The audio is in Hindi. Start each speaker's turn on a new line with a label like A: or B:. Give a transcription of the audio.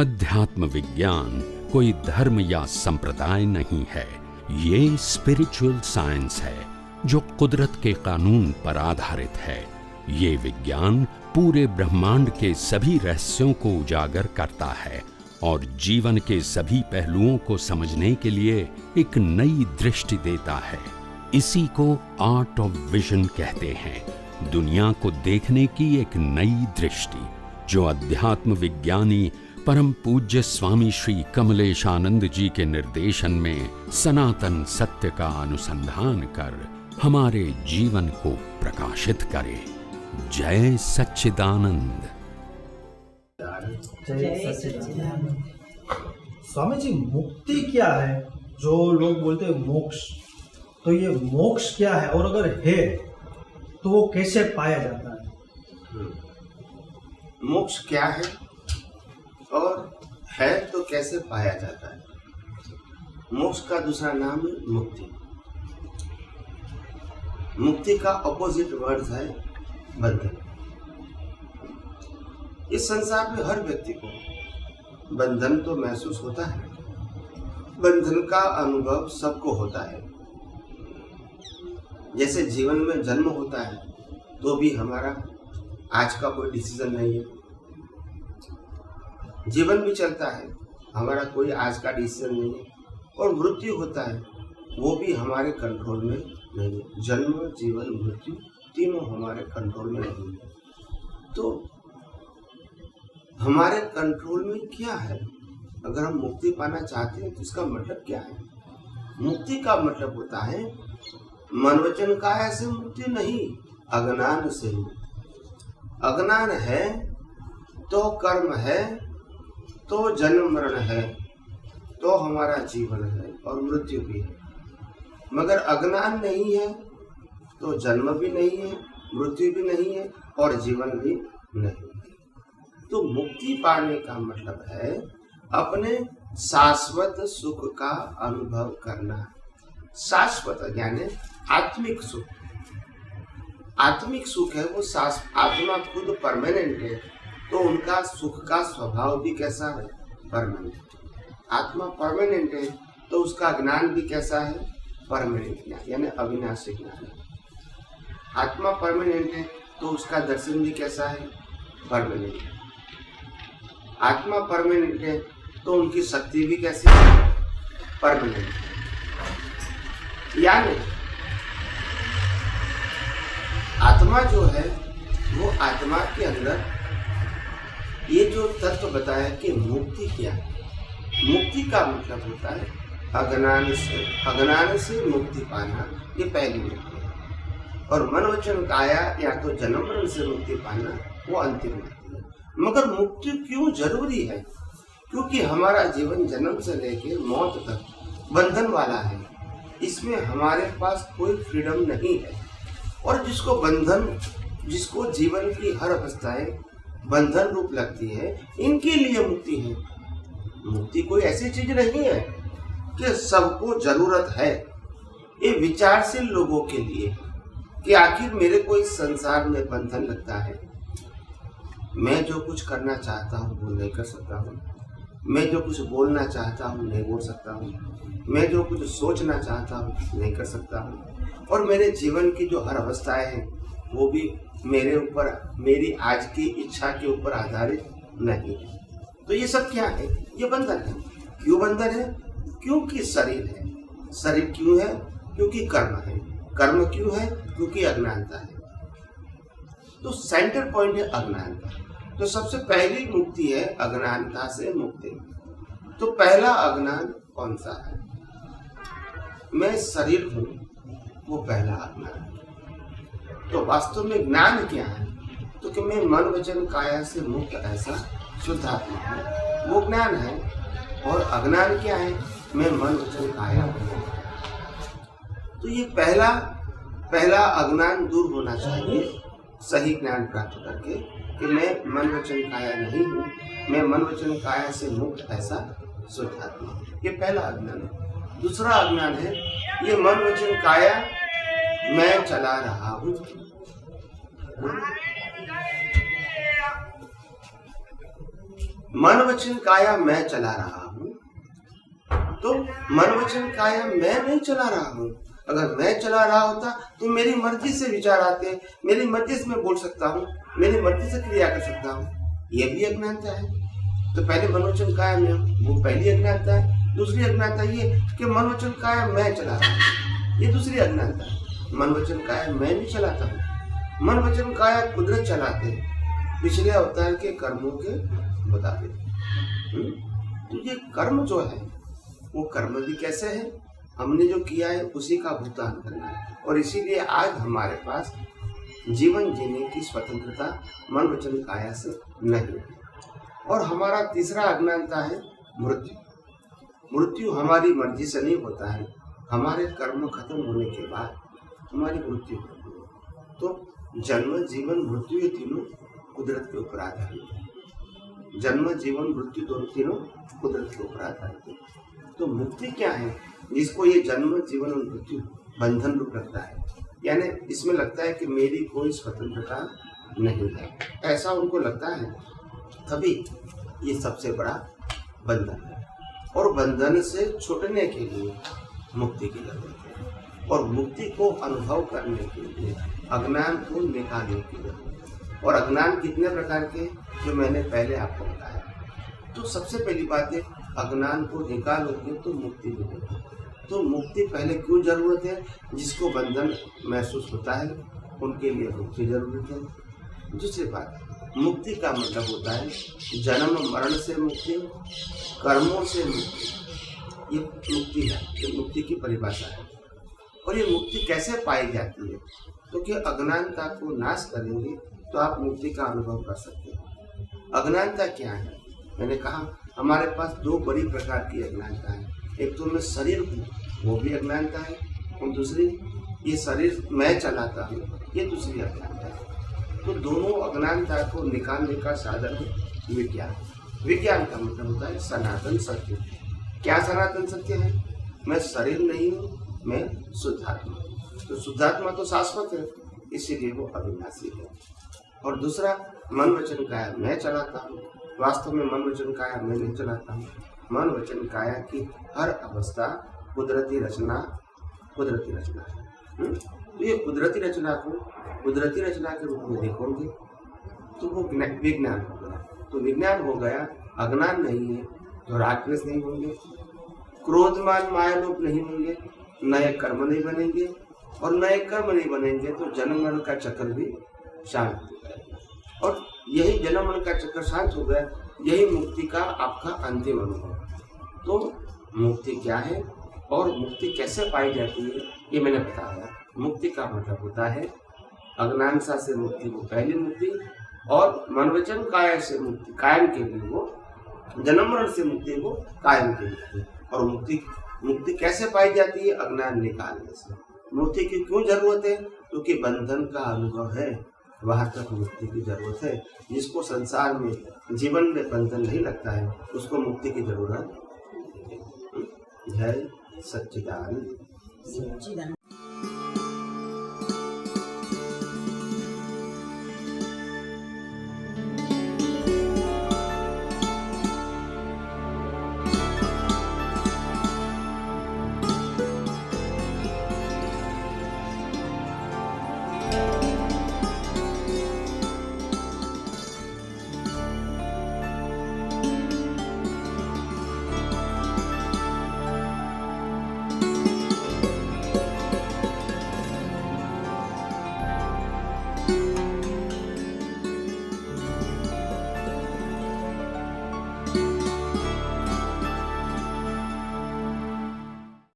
A: अध्यात्म विज्ञान कोई धर्म या संप्रदाय नहीं है, ये स्पिरिचुअल साइंस है जो कुदरत के कानून पर आधारित है। ये विज्ञान पूरे ब्रह्मांड के सभी रहस्यों को उजागर करता है और जीवन के सभी पहलुओं को समझने के लिए एक नई दृष्टि देता है। इसी को आर्ट ऑफ विजन कहते हैं, दुनिया को देखने की एक नई दृष्टि, जो अध्यात्म विज्ञानी परम पूज्य स्वामी श्री कमलेशानंद जी के निर्देशन में सनातन सत्य का अनुसंधान कर हमारे जीवन को प्रकाशित करे। जय सच्चिदानंद।
B: जय सच्चिदानंद। स्वामी जी, मुक्ति क्या है? जो लोग बोलते हैं मोक्ष, तो ये मोक्ष क्या है और अगर है तो वो कैसे पाया जाता है?
C: मोक्ष क्या है और है तो कैसे पाया जाता है? मोक्ष का दूसरा नाम है मुक्ति। मुक्ति का ऑपोजिट वर्ड है बंधन। इस संसार में हर व्यक्ति को बंधन तो महसूस होता है, बंधन का अनुभव सबको होता है। जैसे जीवन में जन्म होता है तो भी हमारा आज का कोई डिसीजन नहीं है, जीवन भी चलता है, हमारा कोई आज का डिसीजन नहीं है, और मृत्यु होता है वो भी हमारे कंट्रोल में नहीं है। जन्म, जीवन, मृत्यु तीनों हमारे कंट्रोल में नहीं है। तो हमारे कंट्रोल में क्या है? अगर हम मुक्ति पाना चाहते हैं तो इसका मतलब क्या है? मुक्ति का मतलब होता है मन वचन काया से मुक्ति नहीं, अज्ञान से मुक्ति। अज्ञान है तो कर्म है, तो जन्म मरण है, तो हमारा जीवन है और मृत्यु भी है। मगर अज्ञान नहीं है तो जन्म भी नहीं है, मृत्यु भी नहीं है और जीवन भी नहीं है। तो मुक्ति पाने का मतलब है अपने शाश्वत सुख का अनुभव करना। शाश्वत यानी आत्मिक सुख। आत्मिक सुख है वो आत्मा खुद परमानेंट है, तो उनका सुख का स्वभाव भी कैसा है? परमानेंट। आत्मा परमानेंट है तो उसका ज्ञान भी कैसा है? परमानेंट ज्ञान, यानी अविनाशी ज्ञान। आत्मा परमानेंट है तो उसका दर्शन भी कैसा है? परमानेंट। आत्मा परमानेंट है तो उनकी शक्ति भी कैसी है? परमानेंट। यानी आत्मा जो है वो आत्मा के अंदर ये जो तत्व बताया कि मुक्ति क्या है। मुक्ति का मतलब होता है अज्ञान से मुक्ति पाना, ये पहली मुक्ति है। और मन वचन काया या तो जन्म मरण से मुक्ति पाना वो अंतिम मुक्ति है। मगर मुक्ति क्यों जरूरी है? क्योंकि हमारा जीवन जन्म से लेकर मौत तक बंधन वाला है, इसमें हमारे पास कोई फ्रीडम नहीं है। और जिसको जीवन की हर अवस्थाएं बंधन रूप लगती है, इनके लिए मुक्ति है। मुक्ति कोई ऐसी चीज नहीं है कि सबको जरूरत है। ये विचारशील लोगों के लिए कि आखिर मेरे को इस संसार में बंधन लगता है, मैं जो कुछ करना चाहता हूँ वो नहीं कर सकता हूँ, मैं जो कुछ बोलना चाहता हूँ नहीं बोल सकता हूँ, मैं जो कुछ सोचना चाहता हूँ नहीं कर सकता हूँ, और मेरे जीवन की जो हर अवस्थाएं हैं वो भी मेरे ऊपर, मेरी आज की इच्छा के ऊपर आधारित नहीं है। तो ये सब क्या है? ये बंधन है। क्यों बंधन है? क्योंकि शरीर है। शरीर क्यों है? क्योंकि कर्म है। कर्म क्यों है? क्योंकि अज्ञानता है। तो सेंटर पॉइंट है अज्ञानता। तो सबसे पहली मुक्ति है अज्ञानता से मुक्ति। तो पहला अज्ञान कौन सा है? मैं शरीर हूं, वो पहला अज्ञान। तो वास्तव में ज्ञान क्या है? तो कि मैं मन वचन काया से मुक्त ऐसा शुद्ध आत्मा हूं, वो ज्ञान है। और अज्ञान क्या है? मैं मन वचन काया हूं। तो ये पहला अज्ञान दूर होना चाहिए सही ज्ञान प्राप्त करके कि मैं मन वचन काया नहीं हूँ, मैं मन वचन काया से मुक्त ऐसा शुद्ध आत्मा। ये पहला अज्ञान है। दूसरा अज्ञान है ये मन वचन काया मैं चला रहा हूँ। मन वचन काया मैं चला रहा हूं, तो मन वचन काया मैं नहीं चला रहा हूं। अगर मैं चला रहा होता तो मेरी मर्जी से विचार आते, मेरी मर्जी से मैं बोल सकता हूँ, मेरी मर्जी से क्रिया कर सकता हूँ। ये भी अज्ञानता है। तो पहले मन वचन काया में, वो पहली अज्ञानता है। दूसरी अज्ञानता ये कि मन वचन काया मैं चला रहा हूँ, ये दूसरी अज्ञानता है। मन वचन काया मैं नहीं चलाता हूँ, मन वचन काया कुदरत चलाते हैं पिछले अवतार के कर्मों के मुताबिक। तो ये कर्म जो है वो कर्म भी कैसे है, हमने जो किया है उसी का भुगतान करना है। और इसीलिए आज हमारे पास जीवन जीने की स्वतंत्रता मन वचन काया से नहीं है। और हमारा तीसरा अज्ञानता है मृत्यु। मृत्यु हमारी मर्जी से नहीं होता है, हमारे कर्म खत्म होने के बाद हमारी मृत्यु होती है। तो जन्म जीवन मृत्यु ये तीनों कुदरत के ऊपर आधारित है। जन्म जीवन मृत्यु दोनों तीनों कुदरत के ऊपर आधारित है। तो मुक्ति क्या है, जिसको ये जन्म जीवन और मृत्यु बंधन रूप लगता है, यानी इसमें लगता है कि मेरी कोई स्वतंत्रता नहीं है, ऐसा उनको लगता है, तभी ये सबसे बड़ा बंधन है। और बंधन से छूटने के लिए मुक्ति की जरूरत है। और मुक्ति को अनुभव करने के लिए अज्ञान को निकालने की जरूरत है। और अज्ञान कितने प्रकार के, जो मैंने पहले आपको बताया। तो सबसे पहली बात है, अज्ञान को निकालोगे तो मुक्ति मिलेगी। तो मुक्ति पहले क्यों जरूरत है, जिसको बंधन महसूस होता है उनके लिए मुक्ति जरूरत है। दूसरी बात, मुक्ति का मतलब होता है जन्म मरण से मुक्ति, कर्मों से मुक्ति। ये मुक्ति है, ये मुक्ति की परिभाषा है। और ये मुक्ति कैसे पाई जाती है, तो कि अज्ञानता को नाश करेंगे तो आप मुक्ति का अनुभव कर सकते हैं। अज्ञानता क्या है, मैंने कहा हमारे पास दो बड़ी प्रकार की अज्ञानता है। एक तो मैं शरीर हूँ, वो भी अज्ञानता है, और दूसरी ये शरीर मैं चलाता हूँ, ये दूसरी अज्ञानता है। तो दोनों अज्ञानता को निकालने का साधन है विज्ञान। विज्ञान का मतलब होता है सनातन सत्य। क्या सनातन सत्य है, मैं शरीर नहीं हूँ, मैं शुद्धात्मा। तो शुद्धात्मा तो शाश्वत है, इसीलिए वो अविनाशी है। और दूसरा, मन वचन काया मैं चलाता हूँ। वास्तव में मन वचन काया मैं नहीं चलाता हूँ। मन वचन काया की हर अवस्था कुदरती रचना है। तो ये कुदरती रचना को कुदरती रचना के रूप में देखोगे तो वो विज्ञान हो गया। तो विज्ञान हो गया, अज्ञान नहीं है तो रागद्वेष नहीं होंगे, क्रोधमान मायालोभ नहीं होंगे, नए कर्म नहीं बनेंगे। और नए कर्म नहीं बनेंगे तो जन्म मरण का चक्र भी शांत हो जाएगा। और यही जन्म मरण का चक्कर शांत हो गया, यही मुक्ति का आपका अंतिम अनुभव। तो मुक्ति क्या है और मुक्ति कैसे पाई जाती है, ये मैंने बताया। मुक्ति का मतलब होता है अज्ञानता से मुक्ति, वो पहली मुक्ति। और मन वचन काया से मुक्ति, कायम के लिए वो जन्म मरण से मुक्ति, वो कायम के लिए। और मुक्ति कैसे पाई जाती है, अज्ञान निकालने से। मुक्ति की क्यों जरूरत है, क्योंकि बंधन का अनुभव है, वहां तक मुक्ति की जरूरत है। जिसको संसार में जीवन में बंधन नहीं लगता है, उसको मुक्ति की जरूरत है। जय सच्चिदानंद।